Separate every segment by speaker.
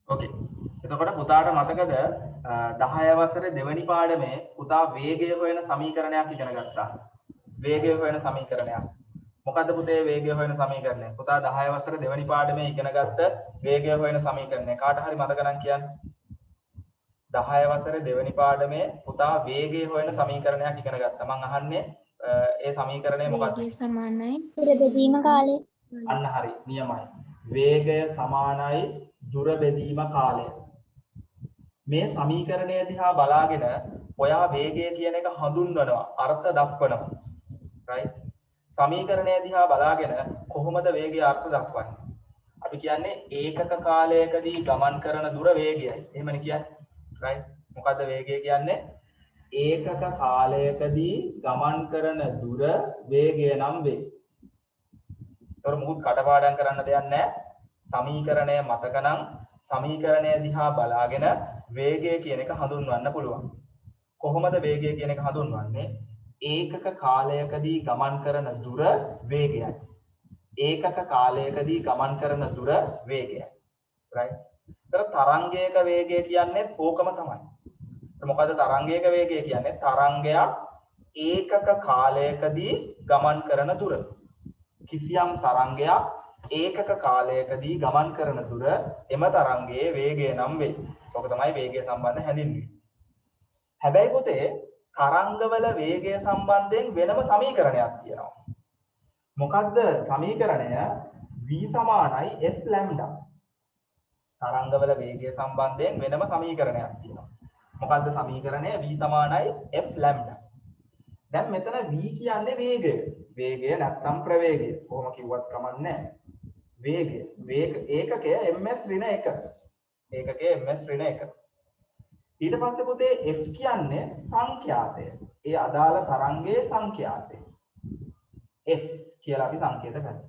Speaker 1: ඕකේ. එතකොට පුතාට මතකද 10 වසරේ දෙවැනි පාඩමේ පුතා වේගය හොයන සමීකරණයක් ඉගෙන ගත්තා. වේගය හොයන සමීකරණයක්. මොකද්ද පුතේ වේගය හොයන සමීකරණය? පුතා 10 වසරේ දෙවැනි පාඩමේ ඉගෙන ගත්ත වේගය හොයන සමීකරණය. කාට හරි මතක නම් කියන්න. 10 වසරේ දෙවැනි පාඩමේ පුතා වේගය හොයන සමීකරණයක් ඉගෙන ගත්තා. මම අහන්නේ ඒ සමීකරණය මොකක්ද?
Speaker 2: වේගය සමානයි දුර බෙදීම කාලය.
Speaker 1: අන්න හරි නියමයි. වේගය සමානයි දුර බෙදීම කාලය. මේ සමීකරණය දිහා බලාගෙන ඔයා වේගය කියන එක හඳුන්වනවා, අර්ථ දක්වනවා. right? සමීකරණය දිහා බලාගෙන කොහොමද වේගය අර්ථ දක්වන්නේ? අපි කියන්නේ ඒකක කාලයකදී ගමන් කරන දුර වේගයයි. එහෙමනේ කියන්නේ. right? මොකද්ද වේගය කියන්නේ? ඒකක කාලයකදී ගමන් කරන දුර වේගය නම් වේ. ඒතර මුකුත් කටපාඩම් කරන්න දෙයක් නැහැ. සමීකරණය මතක නම් සමීකරණය දිහා බලාගෙන වේගය කියන එක හඳුන්වන්න පුළුවන්. කොහොමද වේගය කියන එක හඳුන්වන්නේ? ඒකක කාලයකදී ගමන් කරන දුර වේගයයි. ඒකක කාලයකදී ගමන් කරන දුර වේගයයි. right? ඒතර තරංගයක වේගය කියන්නේ ඕකම තමයි. මොකද තරංගයක වේගය කියන්නේ තරංගයක් ඒකක කාලයකදී ගමන් කරන දුර. කිසියම් තරංගයක් ඒකක කාලයකදී ගමන් කරන දුර එම තරංගයේ වේගය නම් වේ. ඔක තමයි වේගය සම්බන්ධ හැඳින්වීම. හැබැයි පුතේ තරංගවල වේගය සම්බන්ධයෙන් වෙනම සමීකරණයක් තියෙනවා. මොකද්ද සමීකරණය? v සමානයි f ලැම්ඩා. තරංගවල වේගය සම්බන්ධයෙන් වෙනම සමීකරණයක් තියෙනවා. මොකද්ද සමීකරණය? v සමානයි f ලැම්ඩා. දැන් මෙතන v කියන්නේ වේගය. වේගය නැත්නම් ප්‍රවේගය. කොහොම කිව්වත් කමක් නැහැ. වේගය. ඒකකය ms ඍණ 1. ඒකකය ms ඍණ 1. ඊට පස්සේ පුතේ f කියන්නේ සංඛ්‍යාතය. ඒ අදාළ තරංගයේ සංඛ්‍යාතය. f කියලා අපි සංකේත කරනවා.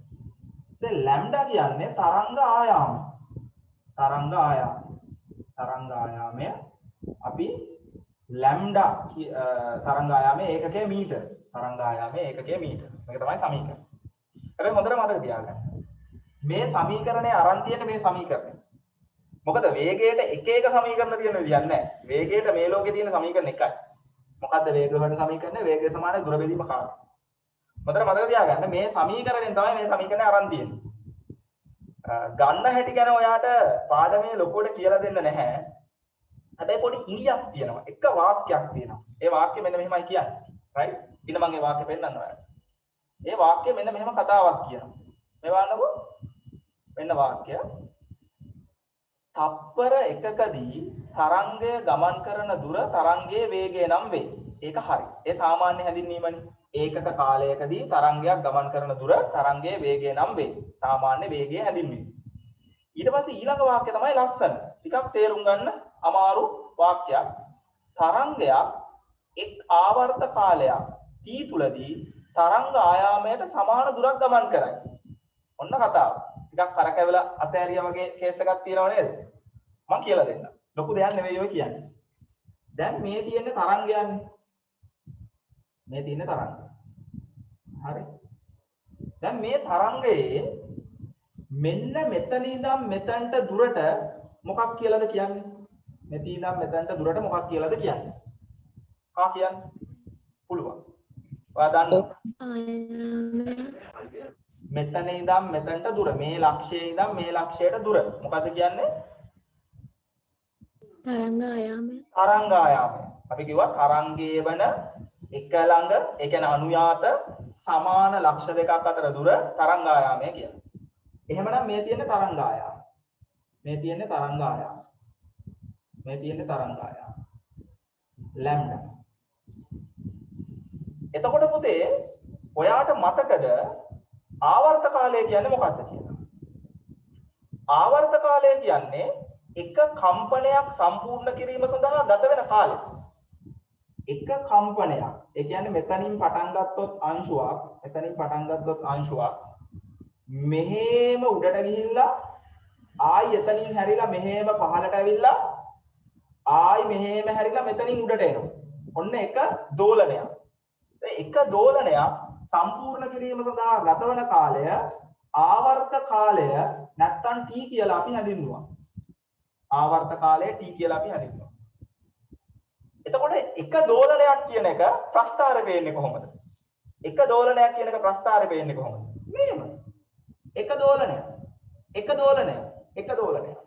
Speaker 1: ඉතින් ලැම්ඩා කියන්නේ තරංග ආයාම. තරංග ආයාමය අපි ලැම්ඩා තරංග ආයාමයේ ඒකකය මීටර. තරංග ආයාමයේ ඒකකය මීටර. මේක තමයි සමීකරණය. හැබැයි හොඳට මතක තියාගන්න. මේ සමීකරණය අරන් තියෙන මේ සමීකරණය. මොකද වේගයට එක එක සමීකරණ තියෙන විදියක් නැහැ. වේගයට මේ ලෝකේ තියෙන සමීකරණ එකයි. මොකද්ද වේග වල සමීකරණය? වේගය සමානයි දුර බෙදීම කාලය. හොඳට මතක තියාගන්න මේ සමීකරණයෙන් තමයි මේ සමීකරණය අරන් තියෙන්නේ. ගන්න හැටි ගැන ඔයාට පාඩමේ ලොකුවට කියලා දෙන්න නැහැ. හැබැයි පොඩි ඉඟියක් තියෙනවා. එක වාක්‍යයක් තියෙනවා. ඒ වාක්‍ය මෙන්න මෙහෙමයි කියන්නේ. right? ඉතින් මම ඒ වාක්‍ය පෙන්නන්න ඔයාලට. ඒ වාක්‍ය මෙන්න මෙහෙම කතාවක් කියනවා. මේ බලන්නකෝ. මෙන්න වාක්‍ය. තප්පර එකකදී තරංගය ගමන් කරන දුර තරංගයේ වේගය නම් වේ. ඒක හරි. ඒ සාමාන්‍ය හැඳින්වීමනේ. ඒකක කාලයකදී තරංගයක් ගමන් කරන දුර තරංගයේ වේගය නම් වේ. සාමාන්‍ය වේගය හැඳින්වීම. ඊට පස්සේ ඊළඟ වාක්‍ය තමයි ලස්සන. ටිකක් තේරුම් ගන්න අමාරු වාක්‍යයක්. තරංගයක් එක් ආවර්ත කාලයක් t තුලදී තරංග ආයාමයට සමාන දුරක් ගමන් කරයි. ඔන්න කතාව. ටිකක් කරකැවලා අතෑරියා වගේ කේස් එකක් තියෙනව නේද? මම කියලා දෙන්නම්. ලොකු දෙයක් නෙවෙයි ඔය කියන්නේ. දැන් මේ තියෙන්නේ තරංගයන්නේ. මේ තියෙන්නේ තරංගය. හරි. දැන් මේ තරංගයේ මෙන්න මෙතන ඉඳන් මෙතනට දුරට මොකක් කියලාද කියන්නේ? මෙතන ඉඳන් මෙතනට දුරට මොකක් කියලාද කියන්නේ? කා කියන්නේ? පුළුවන්. ඔයා දන්නවා. මෙතන ඉඳන් මෙතනට දුර මේ ලක්ෂයේ ඉඳන් මේ ලක්ෂයට දුර මොකද්ද කියන්නේ?
Speaker 2: තරංග ආයාමය.
Speaker 1: තරංග ආයාමය. අපි කිව්වා තරංගයේ වන එක ළඟ ඒ කියන්නේ අනුයාත සමාන ලක්ෂ දෙකක් අතර දුර තරංග ආයාමය කියලා. එහෙමනම් මේ තියෙන තරංග ආයාම. මේ තියෙන තරංග ආයාම. මේ තියෙන තරංග ආයාම. ලැම්ඩා. එතකොට පුතේ ඔයාට මතකද ආවර්ත කාලය කියන්නේ මොකක්ද කියලා? ආවර්ත කාලය කියන්නේ එක කම්පනයක් සම්පූර්ණ කිරීම සඳහා ගත වෙන කාලය. එක කම්පනයක්. ඒ කියන්නේ මෙතනින් පටන් ගත්තොත් අංශුවක් මෙහෙම උඩට ගිහිල්ලා ආයි එතනින් හැරිලා මෙහෙම පහළට ඇවිල්ලා ආයි මෙහෙම හැරිලා මෙතනින් උඩට එනවා. ඔන්න එක දෝලනයක්. එක දෝලනයක් සම්පූර්ණ කිරීම සඳහා ගතවන කාලය ආවර්ත කාලය නැත්තම් t කියලා අපි හඳුන්වනවා. ආවර්ත කාලය t කියලා අපි හඳුන්වනවා. එතකොට එක දෝලනයක් කියන එක ප්‍රස්ථාරය වෙන්නේ කොහොමද? එක දෝලනයක් කියන එක ප්‍රස්ථාරය වෙන්නේ කොහොමද? මෙහෙම. එක දෝලනයක්. එක දෝලනයක්. එක දෝලනයක්.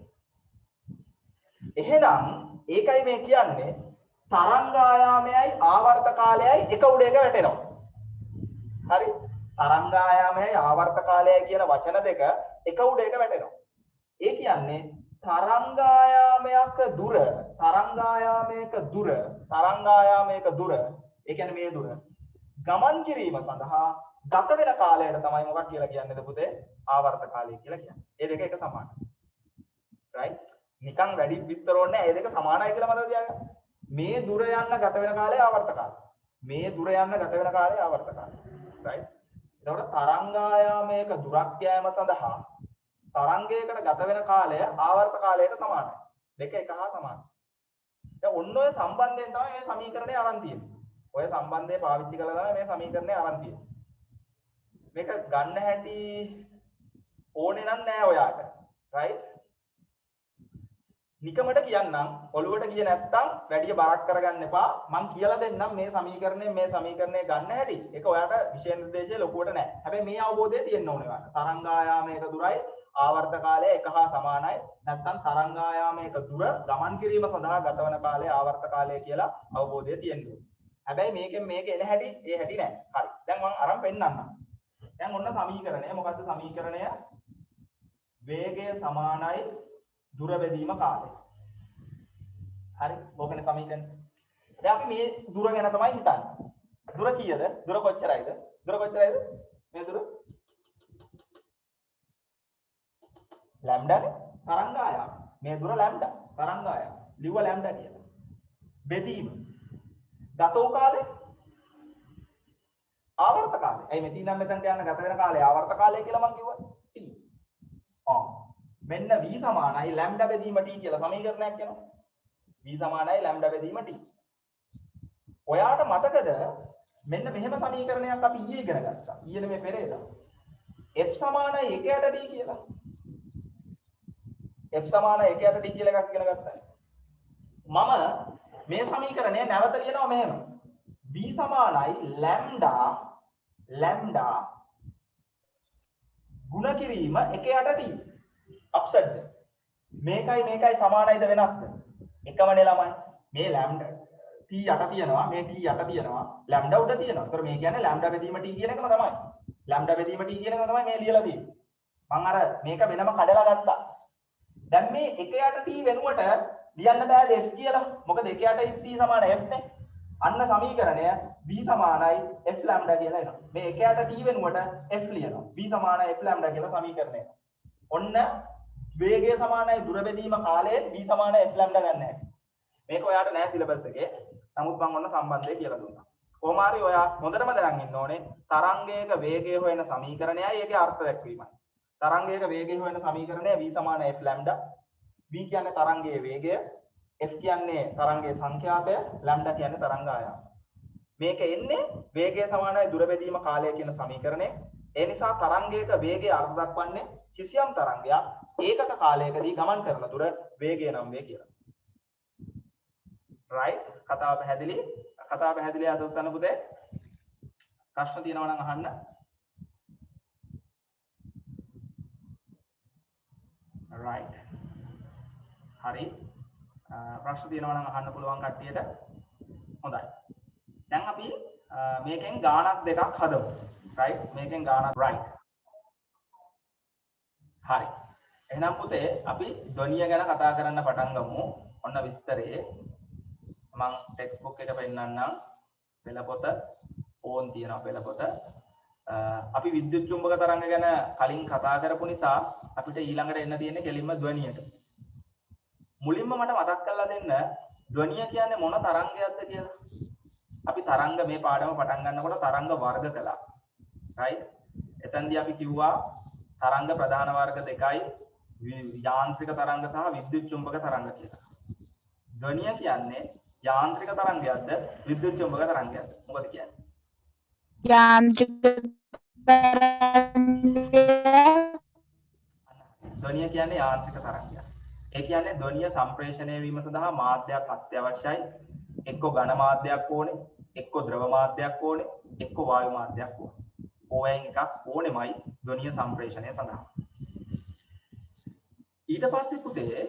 Speaker 1: එහෙනම් ඒකයි මේ කියන්නේ තරංග ආයාමයයි ආවර්ත කාලයයි එක උඩ එක වැටෙනවා. හරි? තරංග ආයාමයයි ආවර්ත කාලයයි කියන වචන දෙක එක උඩ එක වැටෙනවා. ඒ කියන්නේ තරංග ආයාමයක දුර ඒ කියන්නේ මේ දුර ගමන් කිරීම සඳහා ගත වෙන කාලයට තමයි මොකක් කියලා කියන්නේද පුතේ? ආවර්ත කාලය කියලා කියන්නේ. ඒ දෙක එක සමානයි. right? නිකන් වැඩි විස්තර ඕනේ නැහැ. ඒ දෙක සමානයි කියලා මතක තියාගන්න. මේ දුර යන්න ගත වෙන කාලය ආවර්ත කාලය. මේ දුර යන්න ගත වෙන කාලය ආවර්ත කාලය. right? එතකොට තරංග ආයාමයක දුරක් යෑම සඳහා තරංගයකට ගත වෙන කාලය ආවර්ත කාලයට සමානයි. දෙක එක හා සමානයි. දැන් ඔන්න ඔය සම්බන්ධයෙන් තමයි මේ සමීකරණය අරන් තියෙන්නේ. ඔය සම්බන්ධය පාවිච්චි කරලා තමයි මේ සමීකරණය අරන් තියෙන්නේ. මේක ගන්න හැටි ඕනේ නෑ ඔයාට. right? නිකමට කියන්නම් ඔළුවට ගියේ නැත්තම් වැඩි බරක් කරගන්න එපා. මම කියලා දෙන්නම් මේ සමීකරණය ගන්න හැටි. ඒක ඔයාට විෂය නිර්දේශයේ ලොකුවට නෑ. හැබැයි මේ අවබෝධය තියෙන්න ඕනේ ඔයාට. තරංග ආයාමයක දුරයි ආවර්ත කාලය එක හා සමානයි. නැත්තම් තරංග ආයාමයක දුර ගමන් කිරීම සඳහා ගත වන කාලය ආවර්ත කාලය කියලා අවබෝධය තියෙන්න ඕනේ. හැබැයි මේකෙන් මේක එන හැටි ඒ හැටි නෑ. හරි. දැන් මම අරන් පෙන්නන්නම්. දැන් ඔන්න සමීකරණය. මොකද්ද සමීකරණය? වේගය සමානයි දුර බෙදීම කාලය. හරි. ඕකනේ සමීකරණය. දැන් අපි මේ දුර ගැන තමයි හිතන්නේ. දුර කීයද? දුර කොච්චරයිද? මේ දුර ලැම්ඩානේ තරංග ආයාම. මේ දුර ලැම්ඩා තරංග ආයාම. ලිව්ව ලැම්ඩා කියලා. බෙදීම. ගත වූ කාලය ආවර්ත කාලය. ඇයි මෙතන නම් මෙතනට යන ගත වෙන කාලය ආවර්ත කාලය කියලා මම කිව්වා. t. මෙන්න v සමානයි ලැම්ඩා බෙදීම t කියලා සමීකරණයක් එනවා. v සමානයි ලැම්ඩා බෙදීම t. ඔයාට මතකද මෙන්න මෙහෙම සමීකරණයක් අපි ඊයේ ඉගෙන ගත්තා. ඊයේ මේ පෙරේදා. f සමානයි 1ට d කියලා. f සමානයි 1ට d කියලා එකක් ඉගෙන ගත්තා. මම මේ සමීකරණය නැවත ලියනවා මෙහෙම. v සමානයි ලැම්ඩා ගුණ කිරීම 1ට d. අප්සෙට්. මේකයි සමානයිද වෙනස්ද? එකමනේ ළමයි. මේ ලැම්ඩා t යට තියෙනවා, මේ t යට තියෙනවා, ලැම්ඩා උඩ තියෙනවා. ඒතර මේ කියන්නේ ලැම්ඩා බෙදීම t කියන එකම තමයි. ලැම්ඩා බෙදීම t කියන එක තමයි මේ ලියලා තියෙන්නේ. මම අර මේක වෙනම කඩලා ගත්තා. දැන් මේ 1යට t වෙනුවට ලියන්න බෑද f කියලා? මොකද 1යට t සමාන f නේ. අන්න සමීකරණය v සමානයි f ලැම්ඩා කියලා එනවා. මේ 1යට t වෙනුවට f ලියනවා. v සමානයි f ලැම්ඩා කියලා සමීකරණය එනවා. ඔන්න වේගය සමානයි දුර බෙදීම කාලයෙන් v සමානයි f ලැම්ඩා ගන්න හැටි. මේක ඔයාට නෑ සිලබස් එකේ. නමුත් මම ඔන්න සම්බන්ධය කියලා දුන්නා. කොහොම හරි ඔයා හොඳටම දැනන් ඉන්න ඕනේ තරංගයක වේගය හොයන සමීකරණයයි ඒකේ අර්ථ දැක්වීමයි. තරංගයක වේගය හොයන සමීකරණය v සමානයි f ලැම්ඩා. v කියන්නේ තරංගයේ වේගය, f කියන්නේ තරංගයේ සංඛ්‍යාතය, ලැම්ඩා කියන්නේ තරංග ආයාම. මේක එන්නේ වේගය සමානයි දුර බෙදීම කාලය කියන සමීකරණය. ඒ නිසා තරංගයක වේගය අර්ථ දක්වන්නේ කිසියම් තරංගයක් ඒකක කාලයකදී ගමන් කරන දුර වේගය නම් වේ කියලා. right? කතාව පැහැදිලි අද උස්සන්න පුතේ. ප්‍රශ්න තියෙනවා නම් අහන්න. right. හරි. ප්‍රශ්න තියෙනවා නම් අහන්න පුළුවන් කට්ටියට. හොඳයි. දැන් අපි මේකෙන් ගාණක් දෙකක් හදමු. right? මේකෙන් ගාණක් right. හරි. එහෙනම් පුතේ අපි ධ්වනිය ගැන කතා කරන්න පටන් ගමු. ඔන්න විස්තරේ මම ටෙක්ස්ට් බුක් එක පෙන්නන්නම්. පෙළපොත ඕන් තියෙනවා පෙළපොත. අපි විද්‍යුත් චුම්බක තරංග ගැන කලින් කතා කරපු නිසා අපිට ඊළඟට එන්න තියෙන්නේ කෙලින්ම ධ්වනියට. මුලින්ම මට මතක් කරලා දෙන්න ධ්වනිය කියන්නේ මොන තරංගයක්ද කියලා. අපි තරංග මේ පාඩම පටන් ගන්නකොට තරංග වර්ග කළා. right? එතෙන්දී අපි කිව්වා තරංග ප්‍රධාන වර්ග දෙකයි යාන්ත්‍රික තරංග සහ විද්‍යුත් චුම්බක තරංග කියලා. ධ්වනිය කියන්නේ යාන්ත්‍රික තරංගයක්ද විද්‍යුත් චුම්බක තරංගයක්ද? මොකද කියන්නේ?
Speaker 2: යාන්ත්‍රික තරංගය.
Speaker 1: ධ්වනිය කියන්නේ යාන්ත්‍රික තරංගයක්. ඒ කියන්නේ ධ්වනිය සම්ප්‍රේෂණය වීම සඳහා මාධ්‍යයක් අත්‍යවශ්‍යයි. එක්ක ඝන මාධ්‍යයක් ඕනේ, එක්ක ද්‍රව මාධ්‍යයක් ඕනේ, එක්ක වායු මාධ්‍යයක් ඕනේ. ඕවෙන් එකක් ඕනෙමයි ධ්වනිය සම්ප්‍රේෂණය සඳහා. ඊට පස්සේ පුතේ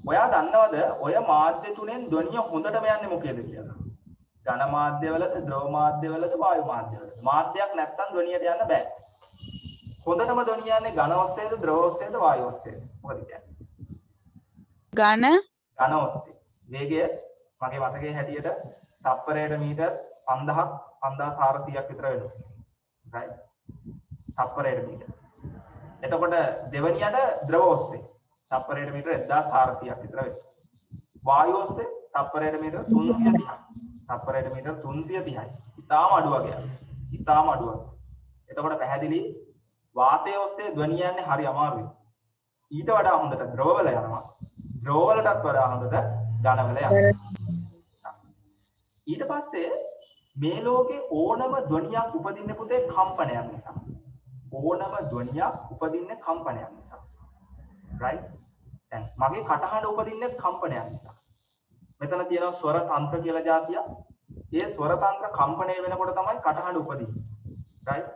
Speaker 1: ඔයා දන්නවද ඔය මාධ්‍ය තුනෙන් ධ්වනිය හොඳටම යන්නේ මොකේද කියලා? ඝන මාධ්‍යවලද, ද්‍රව මාධ්‍යවලද, වායු මාධ්‍යවලද? මාධ්‍යයක් නැත්තම් ධ්වනියට යන්න බෑ. හොඳටම ධ්වනිය යන්නේ ඝන ඔස්සේද, ද්‍රව ඔස්සේද, වායු ඔස්සේද? මොකද කියන්නේ?
Speaker 2: ඝන
Speaker 1: ඝන ඔස්සේ. වේගය මගේ මතකයේ හැටියට තප්පරයට මීටර් 5000ක් 5400ක් විතර වෙනවා. right? තප්පරයට මීටර්. එතකොට දෙවනියට ද්‍රව ඔස්සේ තප්පරයට මීටර 1400ක් විතර වෙනවා. වායු ඔස්සේ තප්පරයට මීටර 330ක්. තප්පරයට මීටර 330යි. ඉතාම අඩු වගේ. ඉතාම අඩු වගේ. එතකොට පැහැදිලි වාතයේ ඔස්සේ ධ්වනිය යන්නේ හරි අමාරුයි. ඊට වඩා හොඳට ද්‍රවවල යනවා. ද්‍රවවලටත් වඩා හොඳට ඝනවල යනවා. ඊට පස්සේ මේ ලෝකේ ඕනම ධ්වනියක් උපදින්න පුතේ කම්පනයක් නිසා. ඕනම ධ්වනියක් උපදින්නේ කම්පනයක් නිසා. right? දැන් මගේ කටහඬ උපදින්නේ කම්පනයක් නිසා. මෙතන තියෙනවා ස්වර තන්ත්‍ර කියලා જાතිය. ඒ ස්වර තන්ත්‍ර කම්පණය වෙනකොට තමයි කටහඬ උපදින්නේ. right?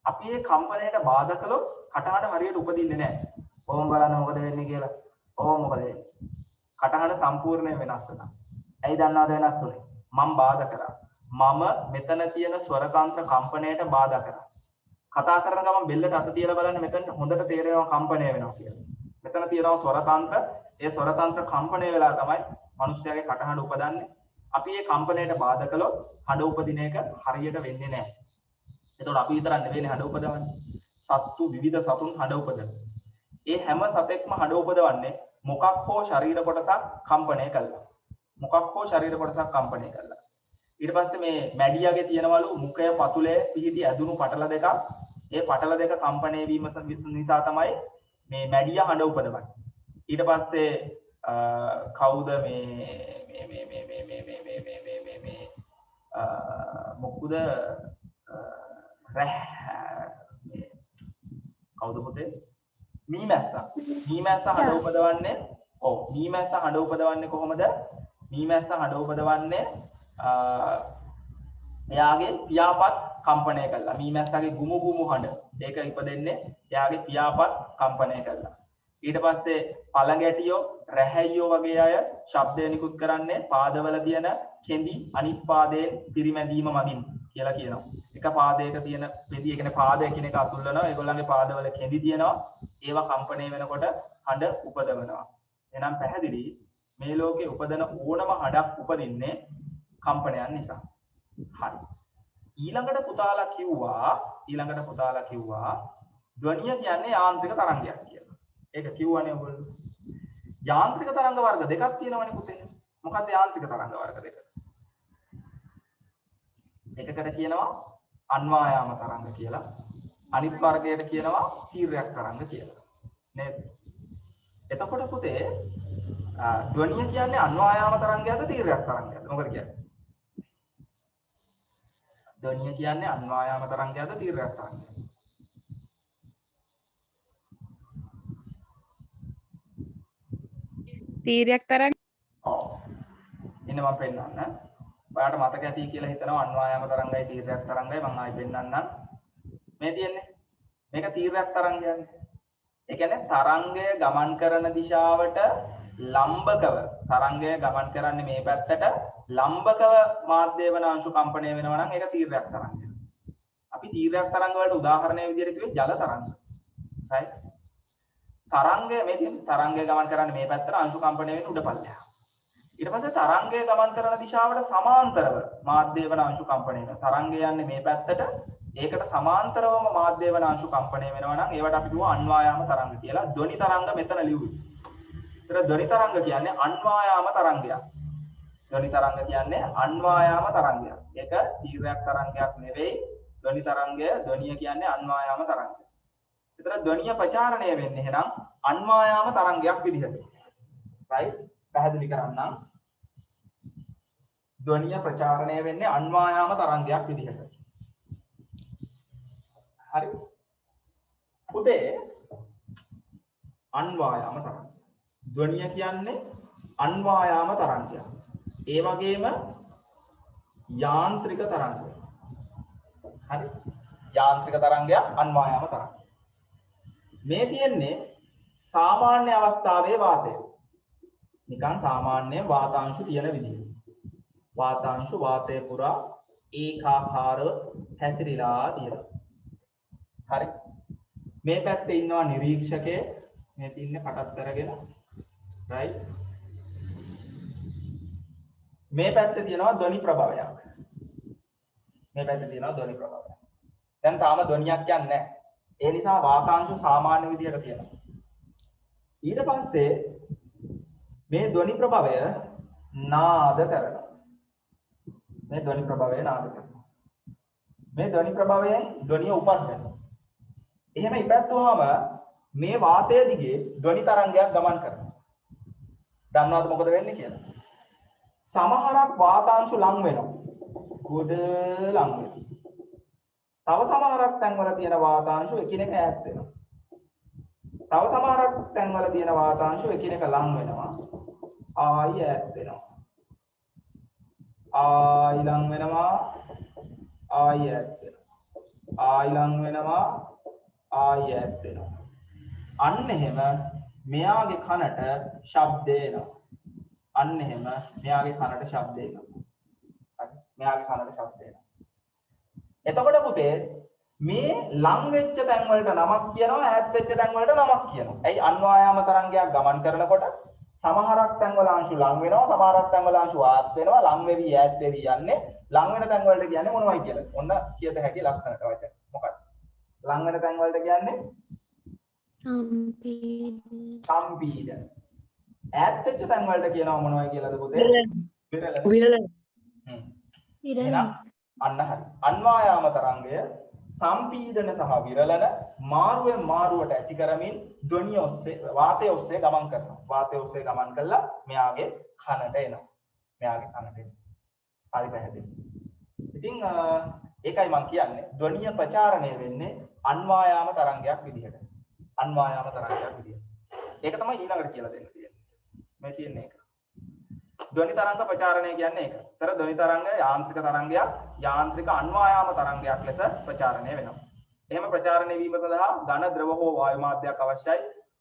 Speaker 1: අපි මේ කම්පණයට බාධා කළොත් කටහඬ හරියට උපදින්නේ නැහැ. කොහොම බලන්න මොකද වෙන්නේ කියලා. කොහොම මොකද වෙන්නේ? කටහඬ සම්පූර්ණයෙන් වෙනස් වෙනවා. ඇයි දන්නවද වෙනස් වුනේ? මම බාධා කරා. මම මෙතන තියෙන ස්වර තන්ත්‍ර කම්පණයට බාධා කරා. කතා කරන ගමන් බෙල්ලට අත තියලා බලන්න මෙතන හොඳට තේරෙනවා කම්පණය වෙනවා කියලා. මෙතන තියෙනවා ස්වර තන්ත්‍ර. ඒ ස්වර තන්ත්‍ර කම්පණය වෙලා තමයි මිනිස්යාගේ කටහඬ උපදන්නේ. අපි මේ කම්පණයට බාධා කළොත් හඬ උපදින එක හරියට වෙන්නේ නැහැ. එතකොට අපි විතරක් නෙවෙයිනේ හඬ උපදවන්නේ. සත්තු විවිධ සතුන් හඬ උපදවන. ඒ හැම සතෙක්ම හඬ උපදවන්නේ මොකක් හෝ ශරීර කොටසක් කම්පණය කළා. මොකක් හෝ ශරීර කොටසක් කම්පණය කළා. ඊට පස්සේ මේ මැඩියාගේ තියෙනවලු මුඛය පතුලේ පිහිටි ඇදුණු පටල දෙකක්. ඒ පටල දෙක කම්පණය වීම නිසා තමයි මේ මැඩියා හඬ උපදවන්නේ. ඊට පස්සේ කවුද මොකුද කවුද පුතේ මීමැස්ස හඬ උපදවන්නේ මීමැස්ස හඬ උපදවන්නේ කොහොමද? මීමැස්ස හඬ උපදවන්නේ එයාගේ පියාපත් කම්පණය කළා. මීමැස්සගේ ගුමු ගුමු හඬ ඒක ඉපදෙන්නේ එයාගේ පියාපත් කම්පණය කළා. ඊට පස්සේ පළඟැටියෝ රැහැයියෝ වගේ අය ශබ්දය නිකුත් කරන්නේ පාදවල තියෙන කෙඳි අනිත් පාදයෙන් පිරිමැදීම මගින් කියලා කියනවා. එක පාදයක තියෙන පෙදි ඒ කියන්නේ පාදය කියන එක අතුල්ලනවා. ඒගොල්ලන්ගේ පාදවල කෙඳි තියෙනවා. ඒවා කම්පණය වෙනකොට හඬ උපදවනවා. එහෙනම් පැහැදිලි මේ ලෝකේ උපදන ඕනම හඬක් උපදින්නේ කම්පනයන් නිසා. හරි. ඊළඟට පුතාලා කිව්වා ධ්වනිය කියන්නේ යාන්ත්‍රික තරංගයක් කියලා. ඒක කිව්වනේ ඔයගොල්ලෝ. යාන්ත්‍රික තරංග වර්ග දෙකක් තියෙනවනේ පුතේ. මොකක්ද යාන්ත්‍රික තරංග වර්ග දෙක? එකකට කියනවා අන්වායාම තරංග කියලා. අනිත් වර්ගයට කියනවා තීර්යක් තරංග කියලා. නේද? එතකොට පුතේ ධ්වනිය කියන්නේ අන්වායාම තරංගයක්ද තීර්යක් තරංගයක්ද? මොකද කියන්නේ? ධ්වනිය කියන්නේ අන්වායාම තරංගයක්ද තීර්යක් තරංගයක්ද?
Speaker 2: තීරයක් තරංග.
Speaker 1: ඔව්. ඉන්න මම පෙන්නන්න. ඔයාලට මතක ඇති කියලා හිතනවා අන්වායාම තරංගයි තීර්යක් තරංගයි මම ආයෙ පෙන්නන්නම්. මේ තියෙන්නේ. මේක තීර්යක් තරංගයක්. ඒ කියන්නේ තරංගය ගමන් කරන දිශාවට ලම්බකව තරංගය ගමන් කරන්නේ මේ පැත්තට ලම්බකව මාධ්‍ය වන අංශු කම්පණය වෙනවා නම් ඒක තීර්යක් තරංගයක්. අපි තීර්යක් තරංග වලට උදාහරණයක් විදිහට කිව්වේ ජල තරංග. right? තරංගය මේ තියෙන තරංගය ගමන් කරන්නේ මේ පැත්තට අංශු කම්පණය වෙන උඩ පල්ලෙහා. ඊට පස්සේ තරංගය ගමන් කරන දිශාවට සමාන්තරව මාධ්‍ය වන අංශු කම්පණය වෙනවා. තරංගය යන්නේ මේ පැත්තට ඒකට සමාන්තරවම මාධ්‍ය වන අංශු කම්පණය වෙනවා නම් ඒවට අපි කියනවා අන්වායාම තරංග කියලා. ධ්වනි තරංග මෙතන ලියුවේ. ඒතර ධ්වනි තරංග කියන්නේ අන්වායාම තරංගයක්. ධ්වනි තරංග කියන්නේ අන්වායාම තරංගයක්. ඒක තීර්යක් තරංගයක් නෙවෙයි. ධ්වනි තරංගය ධ්වනිය කියන්නේ අන්වායාම තරංගයක්. ඒතර ධ්වනිය ප්‍රචාරණය වෙන්නේ එහෙනම් අන්වායාම තරංගයක් විදිහට. right? පැහැදිලි කරන්නම්. ධ්වනිය ප්‍රචාරණය වෙන්නේ අන්වායාම තරංගයක් විදිහට. හරි. පුතේ අන්වායාම තරංගය. ධ්වනිය කියන්නේ අන්වායාම තරංගයක්. ඒ වගේම යාන්ත්‍රික තරංගයක්. හරි? යාන්ත්‍රික තරංගයක් අන්වායාම තරංගයක්. මේ තියෙන්නේ සාමාන්‍ය අවස්ථාවේ වාතය. නිකන් සාමාන්‍ය වාතාංශු තියෙන විදිහ. වාතාංශු වාතය පුරා ඒකාකාරව හැතිරිලා තියෙනවා. හරි? මේ පැත්තේ ඉන්නවා නිරීක්ෂකයෙක්. මේ තින්නේ කටත් අරගෙන. right? මේ පැත්තේ තියෙනවා ධ්වනි ප්‍රභවයක්. මේ පැත්තේ තියෙනවා ධ්වනි ප්‍රභවයක්. දැන් තාම ධ්වනියක් යන්නේ නැහැ. ඒ නිසා වාතාංශු සාමාන්‍ය විදිහට තියෙනවා. ඊට පස්සේ මේ ධ්වනි ප්‍රභවය නාද කරනවා. මේ ධ්වනි ප්‍රභවය නාද කරනවා. මේ ධ්වනි ප්‍රභවයෙන් ධ්වනිය උපදිනවා. එහෙම ඉපැද්දුවාම මේ වාතය දිගේ ධ්වනි තරංගයක් ගමන් කරනවා. දන්නවද මොකද වෙන්නේ කියලා? සමහරක් වාතාංශු ලං වෙනවා. ගොඩ ලං වෙනවා. තව සමහරක් තැන්වල තියෙන වාතාංශු එකිනෙක ඈත් වෙනවා. තව සමහරක් තැන්වල තියෙන වාතාංශු එකිනෙක ලං වෙනවා. ආයි ඈත් වෙනවා. ආයි ලං වෙනවා. ආයි ඈත් වෙනවා. ආයි ලං වෙනවා. ආයි ඈත් වෙනවා. අන්න එහෙම මෙයාගේ කනට ශබ්ද එනවා. අන්න එහෙම මෙයාගේ කනට ශබ්ද එනවා. හරි? මෙයාගේ කනට ශබ්ද එනවා. එතකොට පුතේ මේ ලං වෙච්ච තැන් වලට නමක් කියනවා ඈත් වෙච්ච තැන් වලට නමක් කියනවා. ඇයි අන්වායාම තරංගයක් ගමන් කරනකොට සමහරක් තැන් වල අංශු ලං වෙනවා සමහරක් තැන් වල අංශු ඈත් වෙනවා ලං වෙවි ඈත් වෙවි යන්නේ ලං වෙන තැන් වලට කියන්නේ මොනවයි කියලා. ඔන්න කියත හැකි ලස්සනට වචන. මොකක්ද? ලං වෙන තැන් වලට කියන්නේ සම්පීඩන. ඈත් වෙච්ච තැන් වලට කියනවා මොනවයි කියලාද පුතේ? විරලන. විරලන. අන්න හරි. අන්වායාම තරංගය සම්පීඩන සහ විරලන මාරුවෙන් මාරුවට ඇති කරමින් ධ්වනිය ඔස්සේ වාතය ඔස්සේ ගමන් කරනවා. වාතය ඔස්සේ ගමන් කළා මෙයාගේ කනට එනවා. මෙයාගේ කනට එනවා. හරි පැහැදිලි. ඉතින් ඒකයි මම කියන්නේ ධ්වනිය ප්‍රචාරණය වෙන්නේ අන්වායාම තරංගයක් විදිහට. අන්වායාම තරංගයක් විදිහට. ඒක තමයි ඊළඟට කියලා දෙන්න තියෙන්නේ. මේ තියෙන්නේ ඒක. ධ්වනි තරංග ප්‍රචාරණය කියන්නේ ඒක. තර ධ්වනි තරංගය යාන්ත්‍රික තරංගයක්, යාන්ත්‍රික අන්වායාම තරංගයක් ලෙස ප්‍රචාරණය වෙනවා. එහෙම ප්‍රචාරණය වීම සඳහා ඝන ද්‍රව හෝ වායු මාධ්‍යයක් අවශ්‍යයි.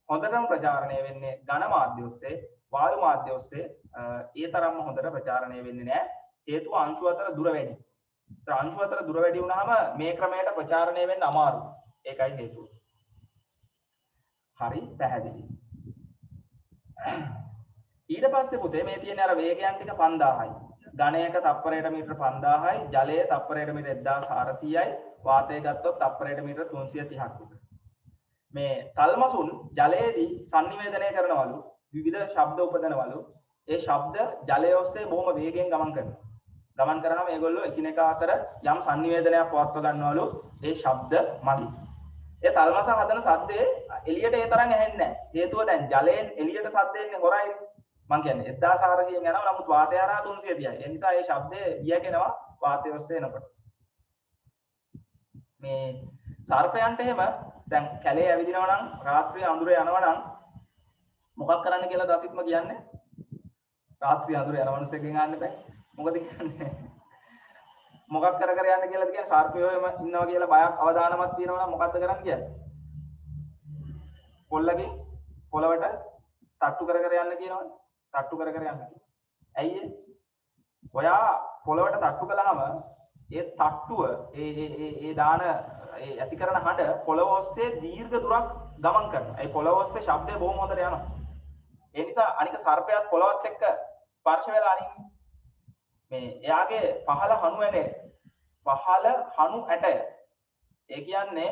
Speaker 1: හොඳටම ප්‍රචාරණය වෙන්නේ ඝන මාධ්‍ය ඔස්සේ, වායු මාධ්‍ය ඔස්සේ ඒ තරම්ම හොඳට ප්‍රචාරණය වෙන්නේ නැහැ. හේතුව අංශු අතර දුර වැඩි. ඒතර අංශු අතර දුර වැඩි වුණාම මේ ක්‍රමයට ප්‍රචාරණය වෙන්න අමාරුයි. ඒකයි හේතුව. හරි පැහැදිලි. ඊට පස්සේ පුතේ මේ තියෙන අර වේගයන් ටික 5000යි. ඝනයක තප්පරයට මීටර 5000යි, ජලයේ තප්පරයට මීටර 1400යි, වාතය ගත්තොත් තප්පරයට මීටර 330ක් විතර. මේ තල්මසුන් ජලයේදී sannivedanaya කරනවලු විවිධ ශබ්ද උපදනවලු. ඒ ශබ්ද ජලය ඔස්සේ බොහොම වේගයෙන් ගමන් කරනවා. ගමන් කරාම ඒගොල්ලෝ එකිනෙකා අතර යම් sannivedanayak පවත්ව ගන්නවලු ඒ ශබ්ද මගින්. ඒ තල්මස හදන සද්දේ එළියට ඒ තරම් ඇහෙන්නේ නැහැ. හේතුව දැන් ජලයෙන් එළියට සද්ද එන්නේ හොරයි. මං කියන්නේ 1400න් යනවා නමුත් වාතය හරහා 330යි. ඒ නිසා මේ ශබ්දය ගියගෙනවා වාතය ඔස්සේ එනකොට. මේ සර්පයන්ට එහෙම දැන් කැලේ ඇවිදිනවා නම් රාත්‍රියේ අඳුර යනවා නම් මොකක් කරන්න කියලා දසිත්ම කියන්නේ? රාත්‍රියේ අඳුර යන මිනිස්සුන්ගෙන් අහන්න බෑ. මොකද කියන්නේ? මොකක් කර කර යන්න කියලා කියන්නේ සර්පයෝ එම ඉන්නවා කියලා බයක් අවදානමක් තියෙනවා නම් මොකද්ද කරන්න කියන්නේ? පොල්ලකින් පොළවට තට්ටු කර කර යන්න කියනවනේ. තට්ටු කර කර යන්න. ඇයි ඒ? ඔයා පොළවට තට්ටු කළාම ඒ තට්ටුව ඒ දාන ඒ ඇති කරන හඬ පොළව ඔස්සේ දීර්ඝ දුරක් ගමන් කරනවා. ඒ පොළව ඔස්සේ ශබ්දය බොහොම හොඳට යනවා. ඒ නිසා අනික සර්පයාත් පොළවත් එක්ක ස්පර්ශ වෙලා අනින්නේ. මේ එයාගේ පහළ හණු ඇටය. පහළ හණු ඇටය. ඒ කියන්නේ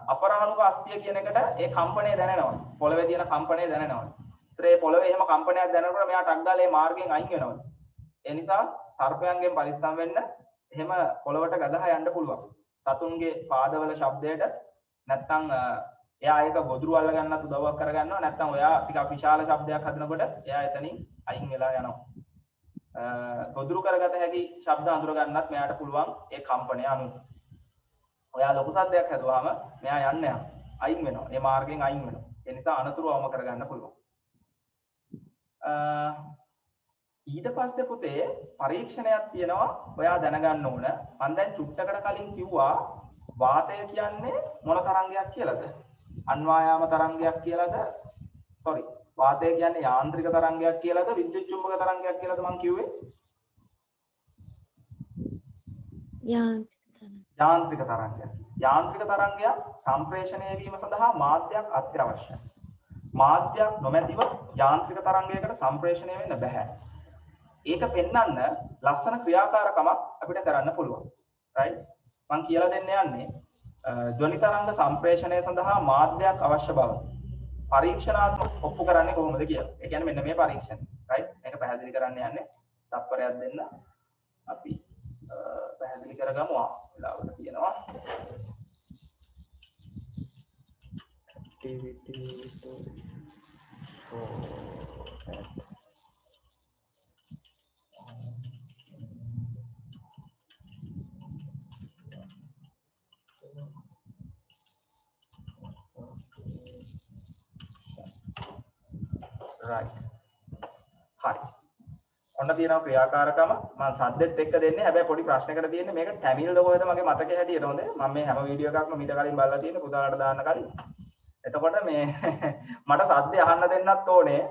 Speaker 1: අපරාණුක අස්තිය කියන එකට ඒ කම්පණය දැනෙනවා. පොළවේ තියෙන කම්පණය දැනෙනවා. ඒ පොළවේ එහෙම කම්පනයක් දැනනකොට මෙයා ටක් ගාලා මේ මාර්ගයෙන් අයින් වෙනවා. ඒ නිසා සර්පයන්ගෙන් පරිස්සම් වෙන්න එහෙම පොළවට ගදහා යන්න පුළුවන්. සතුන්ගේ පාදවල ශබ්දයට නැත්තම් එයා ඒක ගොදුරු අල්ල ගන්නත් උදව්වක් කරගන්නවා. නැත්තම් ඔයා ටිකක් විශාල ශබ්දයක් හදනකොට එයා එතනින් අයින් වෙලා යනවා. ගොදුරු කරගත හැකි ශබ්ද අඳුර ගන්නත් මෙයාට පුළුවන් ඒ කම්පනය අනුව. ඔයා ලොකු සද්දයක් හදුවාම මෙයා යන්නේ අයින් වෙනවා. ඒ මාර්ගයෙන් අයින් වෙනවා. ඒ නිසා අනතුරු අවම කරගන්න පුළුවන්. ඊට පස්සේ පුතේ පරීක්ෂණයක් තියෙනවා. ඔයා දැනගන්න ඕන. මම දැන් චුට්ටකට කලින් කිව්වා වාතය කියන්නේ මොන තරංගයක් කියලාද? අන්වායාම තරංගයක් කියලාද? sorry. වාතය කියන්නේ යාන්ත්‍රික තරංගයක් කියලාද? විද්‍යුත් චුම්බක තරංගයක් කියලාද මම කිව්වේ? යාන්ත්‍රික තරංගයක්. යාන්ත්‍රික තරංගයක් සම්ප්‍රේෂණය වීම සඳහා මාධ්‍යයක් අත්‍යවශ්‍යයි. මාධ්‍යයක් නොමැතිව යාන්ත්‍රික තරංගයකට සම්ප්‍රේෂණය වෙන්න බෑ. ඒක පෙන්වන්න ලස්සන ක්‍රියාකාරකමක් අපිට කරන්න පුළුවන්. right? මම කියලා දෙන්න යන්නේ ධ්වනි තරංග සම්ප්‍රේෂණය සඳහා මාධ්‍යයක් අවශ්‍ය බව පරීක්ෂණාත්මක ඔප්පු කරන්නේ කොහොමද කියලා. ඒ කියන්නේ මෙන්න මේ පරීක්ෂණ. right? මේක පැහැදිලි කරන්න යන්නේ තත්පරයක් දෙන්න අපි පැහැදිලි කරගමු. වෙලාවකට තියෙනවා. activity right. හරි. ඔන්න තියෙනවා ක්‍රියාකාරකම. මම සද්දෙත් එක්ක දෙන්නේ. හැබැයි පොඩි ප්‍රශ්නයකට තියෙන්නේ මේක ටැමිල්ද කොහෙද මගේ මතකයේ හැටියට හොඳ. මම මේ හැම වීඩියෝ එකක්ම මීට කලින් බලලා තියෙන පුතාලට දාන්න කලින්. එතකොට මේ මට සද්දේ අහන්න දෙන්නත් ඕනේ.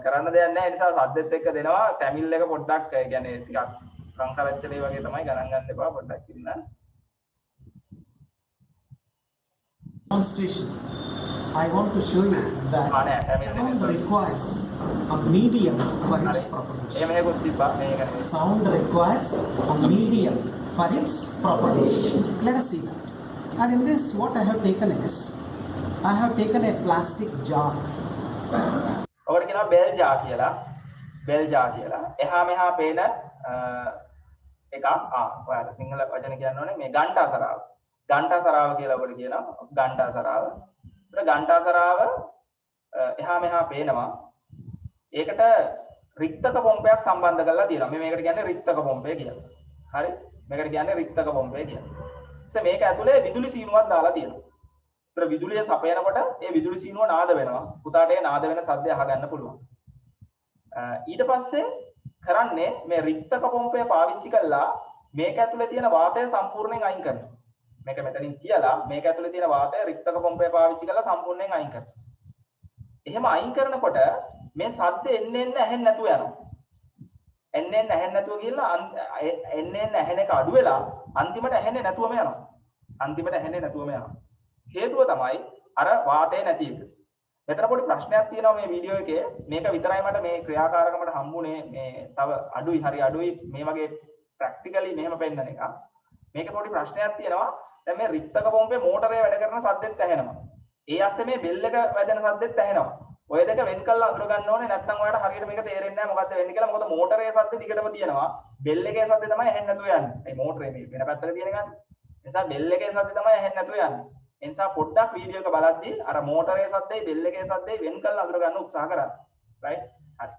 Speaker 1: කරන්න දෙයක් නැහැ. ඒ නිසා සද්දෙත් එක්ක දෙනවා. ටැමිල් එක පොඩ්ඩක් ඒ කියන්නේ ටිකක් සංකරච්චලේ වගේ තමයි ගණන් ගන්න එපා පොඩ්ඩක් ඉන්න.
Speaker 3: Demonstration. I want to show you that sound requires a medium for its propagation. Sound requires a medium for its propagation. Let us see that. And in this, what I have taken is, I have taken a plastic jar.
Speaker 1: ඔකට කියනවා bell ජාර් කියලා. Bell ජාර් කියලා. එහා මෙහා පේන එකක් ඔයාලා සිංහල වචන කියන්න ඕනේ මේ ගණ්ඨාසරාව. ගණ්ඨාසරාව කියලා ඔකට කියනවා. ගණ්ඨාසරාව. ඒත් ගණ්ඨාසරාව එහා මෙහා පේනවා. ඒකට රික්තක පොම්පයක් සම්බන්ධ කරලා තියෙනවා. මේකට කියන්නේ රික්තක පොම්පය කියලා. හරි? මේකට කියන්නේ රික්තක පොම්පය කියලා. මේක ඇතුලේ විදුලි සීනුවක් දාලා තියෙනවා. ඒතර විදුලිය සපයනකොට ඒ විදුලි සීනුව නාද වෙනවා. පුතාට ඒ නාද වෙන සද්දය අහගන්න පුළුවන්. ඊට පස්සේ කරන්නේ මේ රික්තක පොම්පය පාවිච්චි කරලා මේක ඇතුලේ තියෙන වාතය සම්පූර්ණයෙන් අයින් කරනවා. මේක මෙතනින් තියලා මේක ඇතුලේ තියෙන වාතය රික්තක පොම්පය පාවිච්චි කරලා සම්පූර්ණයෙන් අයින් කරනවා. එහෙම අයින් කරනකොට මේ සද්ද එන්නේ ඇහෙන්නේ නැතුව යනවා. එන්නේ ඇහෙන්නේ නැතුව කියලා එන්නේ ඇහෙන එක අඩු වෙලා අන්තිමට ඇහෙන්නේ නැතුවම යනවා. අන්තිමට ඇහෙන්නේ නැතුවම යනවා. හේතුව තමයි අර වාතය නැති එක. මෙතන පොඩි ප්‍රශ්නයක් තියෙනවා මේ වීඩියෝ එකේ. මේක විතරයි මට මේ ක්‍රියාකාරකමට හම්බුනේ මේ තව අඩුයි හරි අඩුයි මේ වගේ ප්‍රැක්ටිකලි මෙහෙම පෙන්නන එක. මේක පොඩි ප්‍රශ්නයක් තියෙනවා. දැන් මේ රික්තක පොම්පේ මෝටරේ වැඩ කරන සද්දෙත් ඇහෙනවා. ඒ ASසේ මේ බෙල් එක වැදෙන සද්දෙත් ඇහෙනවා. ඔය දෙක වෙන් කරලා අඳුර ගන්න ඕනේ නැත්නම් ඔයාලට හරියට මේක තේරෙන්නේ නැහැ මොකද්ද වෙන්නේ කියලා. මොකද මෝටරේ සද්ද දිගටම තියෙනවා. බෙල් එකේ සද්ද තමයි ඇහෙන්නේ නැතුව යන්නේ. මේ මෝටරේ මේ වෙන පැත්තට තියෙන ගන්න. ඒ නිසා බෙල් එකේ සද්ද තමයි ඇහෙන්නේ නැතුව යන්නේ. ඒ නිසා පොඩ්ඩක් වීඩියෝ එක බලද්දී අර මෝටරේ සද්දේ බෙල් එකේ සද්දේ වෙන් කරලා අඳුර ගන්න උත්සාහ කරන්න. right? හරි.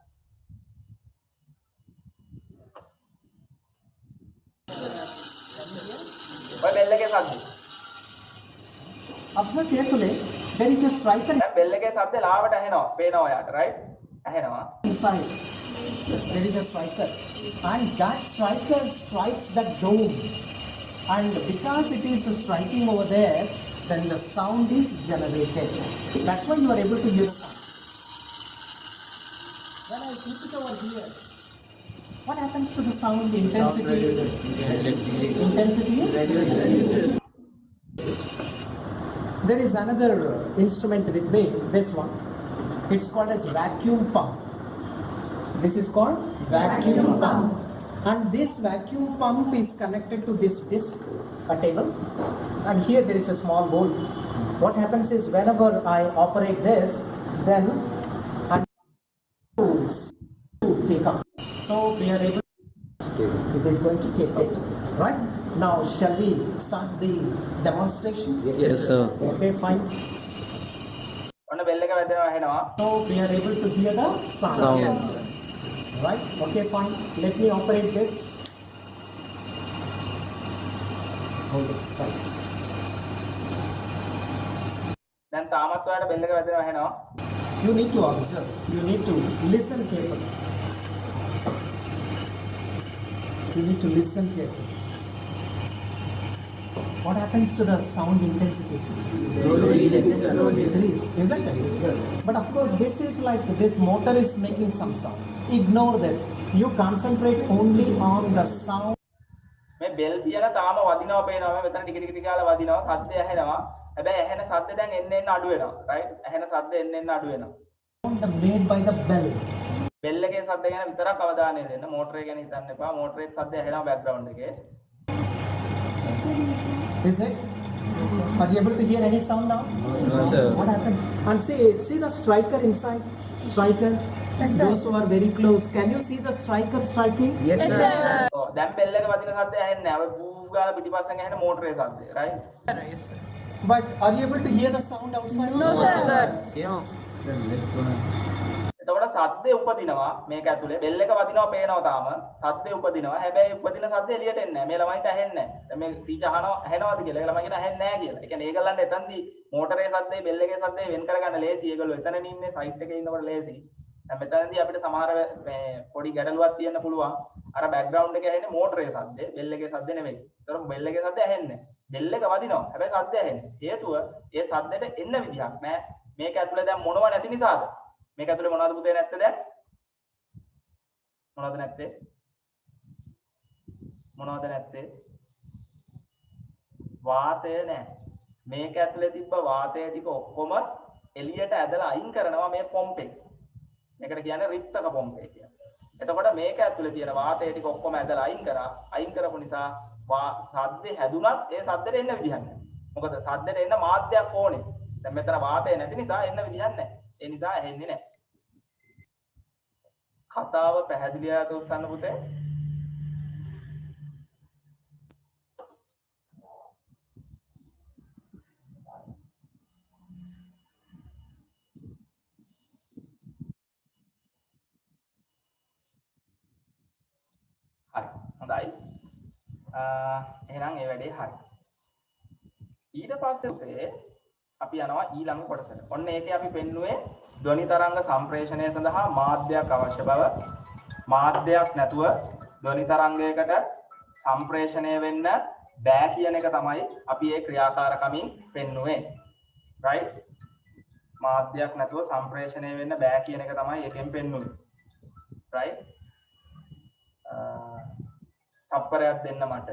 Speaker 1: ඔය බෙල් එකේ සද්දේ.
Speaker 3: Observe carefully. There is a striker
Speaker 1: දැන් බෙල් එකේ සද්දේ ලාවට ඇහෙනවා. පේනවා ඔයාලට right? ඇහෙනවා.
Speaker 3: inside. There is a striker. And that striker strikes that dome. And because it is striking over there, then the sound is generated. That's why you are able to hear the sound. When I flip it over here, what happens to the sound intensity? Intensity is reduces. There is another instrument with me, this one. It's called as vacuum pump. This is called vacuum pump. And this vacuum pump is connected to this disc, a table. And here there is a small bolt. What happens is whenever I operate this, then to take up. So we are able it is going to take it. Right? Now shall we start the demonstration?
Speaker 4: Yes, sir.
Speaker 3: Okay, fine.
Speaker 1: ඔන්න bell එක වැදෙනවා ඇහෙනවා.
Speaker 3: So we are able to hear the sound. Right? Okay, fine. Let me operate this. Hold it. Right.
Speaker 1: දැන් දැන් තාමත් ඔයාලට bell එක වැදෙනවා ඇහෙනවා.
Speaker 3: You need to observe. You need to listen carefully. You need to listen carefully. What happens to the sound intensity?
Speaker 4: Slowly
Speaker 3: Decrease, isn't it? But of course, this is like this motor is making some sound. Ignore this. You concentrate only on the sound.
Speaker 1: මේ bell කියලා තාම වදිනවා පේනවා. මම මෙතන ටික ටික කාලා වදිනවා. සද්දය ඇහෙනවා. හැබැයි ඇහෙන සද්ද දැන් එන්න අඩු වෙනවා. right? ඇහෙන සද්ද එන්න අඩු වෙනවා.
Speaker 3: Made by the bell.
Speaker 1: Bell එකේ සද්ද ගැන විතරක් අවධානය දෙන්න. මෝටරේ ගැන හිතන්න එපා. මෝටරේ සද්ද ඇහෙනවා බෑග්ග්‍රවුන්ඩ් එකේ.
Speaker 3: Is it? Are you able to hear any sound now?
Speaker 4: No, sir.
Speaker 3: What happened? And see the striker inside. Striker. Those who are very close. Can you see the striker striking?
Speaker 4: Yes, sir.
Speaker 1: ඔව් දැන් bell එක වදින සද්ද ඇහෙන්නේ නැහැ. ඔය බූ ගාලා පිටිපස්සෙන් ඇහෙන මෝටරේ සද්දය. right?
Speaker 3: But are you able to hear the sound outside?
Speaker 4: No, sir. Yeah.
Speaker 1: එතකොට සද්දේ උපදිනවා මේක ඇතුලේ බෙල් එක වදිනවා පේනවා තාම සද්දේ උපදිනවා හැබැයි උපදින සද්ද එළියට එන්නේ නැහැ මේ ළමයින්ට ඇහෙන්නේ නැහැ දැන් මේ ටීචර් අහනවා ඇහෙනවද කියලා ඒ ළමයි කියන ඇහෙන්නේ නැහැ කියලා ඒ කියන්නේ ඒගොල්ලන්ට එතනදී මෝටරේ සද්දේ බෙල් එකේ සද්දේ වෙන් කරගන්න ලේසි ඒගොල්ලෝ එතනනේ ඉන්නේ සයිට් එකේ ඉන්නකොට ලේසි දැන් මෙතනදී අපිට සමහර මේ පොඩි ගැටලුවක් තියෙන්න පුළුවන් අර බෑග්ග්‍රවුන්ඩ් එකේ ඇහෙන්නේ මෝටරේ සද්දේ බෙල් එකේ සද්ද නෙමෙයි ඒතර බෙල් එකේ සද්ද ඇහෙන්නේ බෙල් එක වදිනවා හැබැයි සද්ද ඇහෙන්නේ හේතුව ඒ සද්දෙට එන්න විදිහක් නැහැ මේක ඇතුලේ දැන් මොනව නැති නිසාද මේක ඇතුලේ මොනවද පුතේ නැත්තේ දැන් මොනවද නැත්තේ වාතය නැහැ මේක ඇතුලේ තිබ්බ වාතය ටික ඔක්කොම එළියට ඇදලා අයින් කරනවා මේ පොම්ප් එක මේකට කියන්නේ රික්තක පොම්ප් එක කියලා එතකොට මේක ඇතුලේ තියෙන වාතය ටික ඔක්කොම ඇදලා අයින් කරපු නිසා සද්දේ හැදුනත් ඒ සද්දෙට එන්න විදිහක් නැහැ මොකද සද්දෙට එන්න මාධ්‍යයක් ඕනේ දැන් මෙතන වාතය නැති නිසා එන්න විදිහක් නැහැ ඒ නිසා ඇහෙන්නේ නැහැ කතාව පැහැදිලි ආයත උස්සන්න පුතේ හරි හොඳයි එහෙනම් ඒ වැඩේ හරි ඊට පස්සේ පුතේ අපි යනවා ඊළඟ කොටසට. ඔන්න ඒකේ අපි පෙන්නුවේ ධ්වනි තරංග සම්ප්‍රේෂණය සඳහා මාධ්‍යයක් අවශ්‍ය බව. මාධ්‍යයක් නැතුව ධ්වනි තරංගයකට සම්ප්‍රේෂණය වෙන්න බෑ කියන එක තමයි අපි මේ ක්‍රියාකාරකමින් පෙන්නුවේ. right? මාධ්‍යයක් නැතුව සම්ප්‍රේෂණය වෙන්න බෑ කියන එක තමයි එකෙන් පෙන්නුවේ. right? තප්පරයක් දෙන්න මට.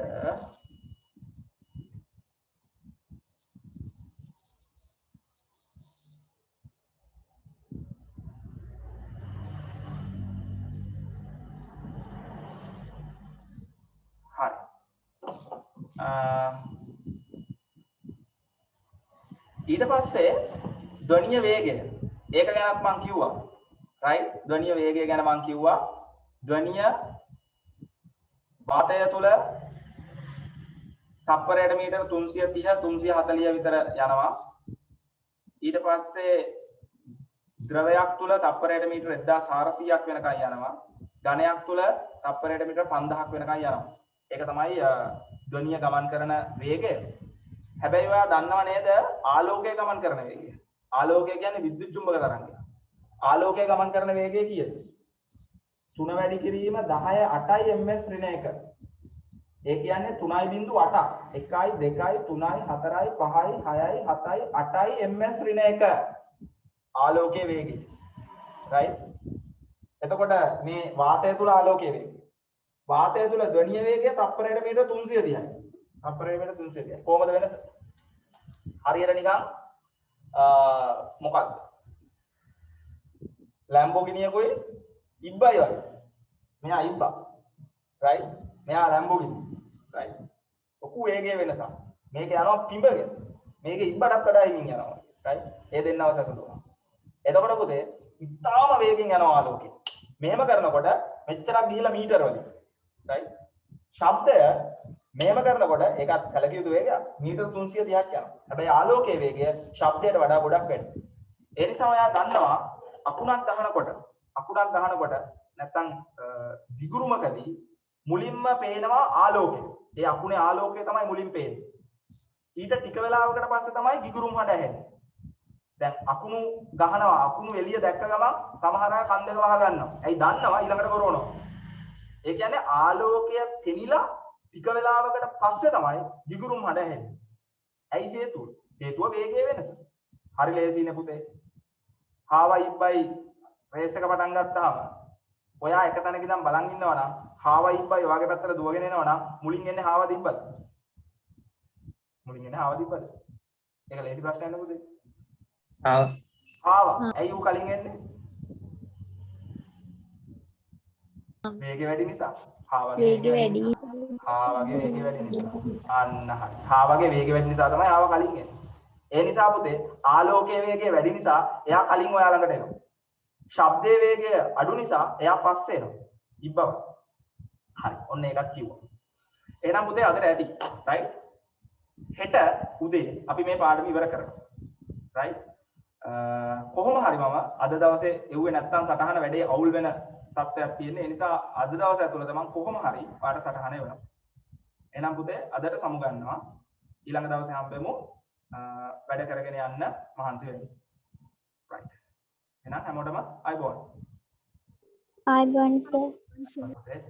Speaker 1: ඊට පස්සේ ධ්වනිය වේගය ඒක ගැනත් මම කිව්වා right ධ්වනිය වේගය ගැන මම කිව්වා ධ්වනිය වාතය තුල තප්පරයට මීටර 330 340 විතර යනවා ඊට පස්සේ ද්‍රවයක් තුල තප්පරයට මීටර 1400ක් වෙනකන් යනවා ඝනයක් තුල තප්පරයට මීටර 5000ක් වෙනකන් යනවා ඒක තමයි ධ්වනිය ගමන් කරන වේගය. හැබැයි ඔයා දන්නව නේද ආලෝකය ගමන් කරන වේගය. ආලෝකය කියන්නේ විද්‍යුත් චුම්බක තරංගය. ආලෝකය ගමන් කරන වේගය කීයද? 3 වැඩි කිරීම 10 8යි ms ඍණ 1. ඒ කියන්නේ 3.8ක්. 1යි 2යි 3යි 4යි 5යි 6යි 7යි 8යි ms ඍණ 1. ආලෝකයේ වේගය. right? එතකොට මේ වාතය තුල ආලෝකයේ වේගය. වාතය තුල ධ්වනිය වේගය තප්පරයට මීටර 330යි. තප්පරයට මීටර 330යි. කොහොමද වෙනස? හරියට නිකන් මොකක්ද? ලැම්බෝගිනියකුයි ඉබ්බයි වගේ. මෙයා ඉබ්බා. right? මෙයා ලැම්බෝගිනි. right? ඔකු වේගයේ වෙනසක්. මේක යනවා පිඹගෙන. මේක ඉබ්බටත් වඩා හිමින් යනවා. right? ඒ දෙන්නව සැසඳුවා. එතකොට පුතේ ඉතාම වේගෙන් යනවා ආලෝකය. මෙහෙම කරනකොට මෙච්චරක් ගිහිලා මීටර වලින්. right? ශබ්දය මෙහෙම කරනකොට ඒකත් සැලකිය යුතු වේගයක් මීටර 330ක් යනවා. හැබැයි ආලෝකයේ වේගය ශබ්දයට වඩා ගොඩක් වැඩි. ඒ නිසා ඔයා දන්නවා අකුණක් ගහනකොට නැත්තම් දිගුරුමකදී මුලින්ම පේනවා ආලෝකය. ඒ අකුණේ ආලෝකය තමයි මුලින් පේන්නේ. ඊට ටික වෙලාවකට පස්සේ තමයි ගිගුරුම් හඬ ඇහෙන්නේ. දැන් අකුණු ගහනවා අකුණු එළිය දැක්ක ගමන් සමහර අය කන් දෙක වහ ගන්නවා. ඇයි දන්නවා ඊළඟට කරවනවා. ඒ කියන්නේ ආලෝකය පෙනිලා ටික වෙලාවකට පස්සේ තමයි ගිගුරුම් හඬ ඇහෙන්නේ. ඇයි හේතුව? හේතුව වේගයේ වෙනස. හරි ලේසියිනේ පුතේ. හාවයි ඉබ්බයි රේස් එක පටන් ගත්තාම ඔයා එක තැනක ඉඳන් බලන් ඉන්නවා නම් හාවයි ඉබ්බයි ඔයාගේ පැත්තට දුවගෙන එනවා නම් මුලින් එන්නේ හාවද ඉබ්බද? මුලින් එන්නේ හාවද ඉබ්බද? ඒක ලේසි ප්‍රශ්නයක් නේ පුතේ. හාව. ඇයි ඌ කලින් එන්නේ? වේගය වැඩි නිසා. හාවගේ වේගය වැඩි. හාවගේ වේගය වැඩි නිසා. අන්න හරි. හාවගේ වේගය වැඩි නිසා තමයි හාව කලින් එන්නේ. ඒ නිසා පුතේ ආලෝකයේ වේගය වැඩි නිසා එයා කලින් ඔයා ළඟට එනවා. ශබ්දයේ වේගය අඩු නිසා එයා පස්සේ එනවා. ඉබ්බව. හරි. ඔන්න ඒකත් කිව්වා. එහෙනම් පුතේ අදට ඇති. right? හෙට උදේ අපි මේ පාඩම ඉවර කරනවා. right? කොහොම හරි මම අද දවසේ එව්වේ නැත්තම් සටහන වැඩේ අවුල් වෙන තත්ත්වයක් තියෙන. ඒ නිසා අද දවස් ඇතුළත මම කොහොම හරි පාඩ සටහන එවනවා. එහෙනම් පුතේ අදට සමු ගන්නවා. ඊළඟ දවසේ හම්බෙමු. වැඩ කරගෙන යන්න මහන්සි වෙන්න. right. එහෙනම් හැමෝටම අයබෝන්.
Speaker 5: I want to.
Speaker 1: Okay.